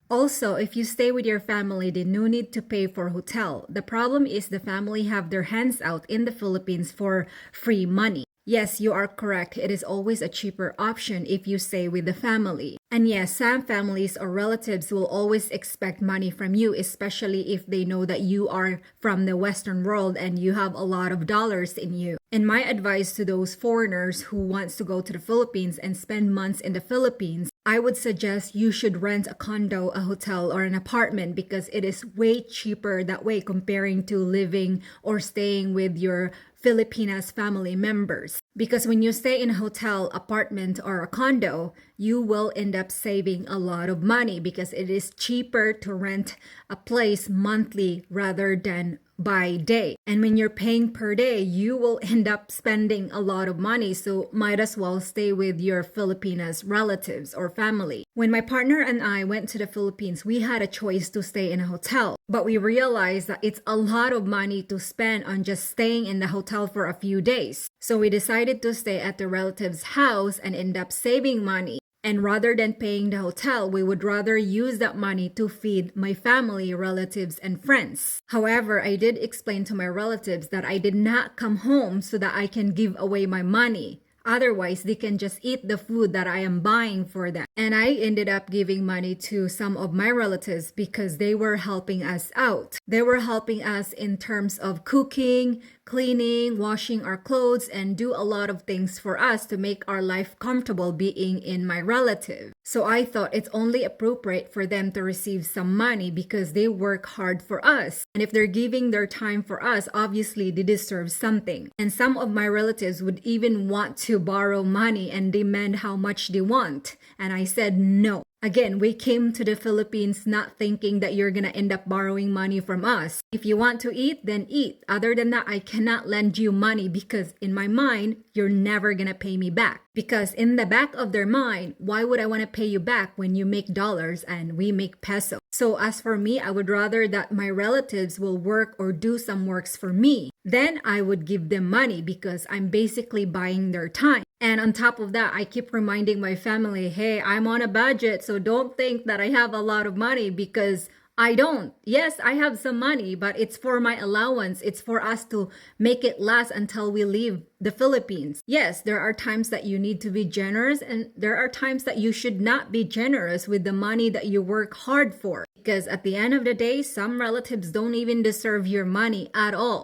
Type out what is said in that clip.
Also, if you stay with your family, then no need to pay for hotel. The problem is the family have their hands out in the Philippines for free money. Yes, you are correct. It is always a cheaper option if you stay with the family. And yes, some families or relatives will always expect money from you, especially if they know that you are from the Western world and you have a lot of dollars in you. And my advice to those foreigners who wants to go to the Philippines and spend months in the Philippines, I would suggest you should rent a condo, a hotel, or an apartment because it is way cheaper that way comparing to living or staying with your Filipinas family members. Because when you stay in a hotel, apartment, or a condo, you will end up saving a lot of money because it is cheaper to rent a place monthly rather than by day. And when you're paying per day, you will end up spending a lot of money. So might as well stay with your Filipinas relatives or family. When my partner and I went to the Philippines, we had a choice to stay in a hotel. But we realized that it's a lot of money to spend on just staying in the hotel for a few days. So we decided to stay at the relative's house and end up saving money. And rather than paying the hotel, we would rather use that money to feed my family, relatives, and friends. However, I did explain to my relatives that I did not come home so that I can give away my money. Otherwise, they can just eat the food that I am buying for them. And I ended up giving money to some of my relatives because they were helping us out. They were helping us in terms of cooking, cleaning, washing our clothes, and do a lot of things for us to make our life comfortable being in my relative. So I thought it's only appropriate for them to receive some money because they work hard for us. And if they're giving their time for us, obviously they deserve something. And some of my relatives would even want to borrow money and demand how much they want. And I said no. Again, we came to the Philippines not thinking that you're gonna end up borrowing money from us. If you want to eat, then eat. Other than that, I cannot lend you money because in my mind, you're never gonna pay me back. Because in the back of their mind, why would I want to pay you back when you make dollars and we make peso? So as for me, I would rather that my relatives will work or do some works for me. Then I would give them money because I'm basically buying their time. And on top of that, I keep reminding my family, hey, I'm on a budget, so don't think that I have a lot of money because I don't. Yes, I have some money, but it's for my allowance. It's for us to make it last until we leave the Philippines. Yes, there are times that you need to be generous and there are times that you should not be generous with the money that you work hard for. Because at the end of the day, some relatives don't even deserve your money at all.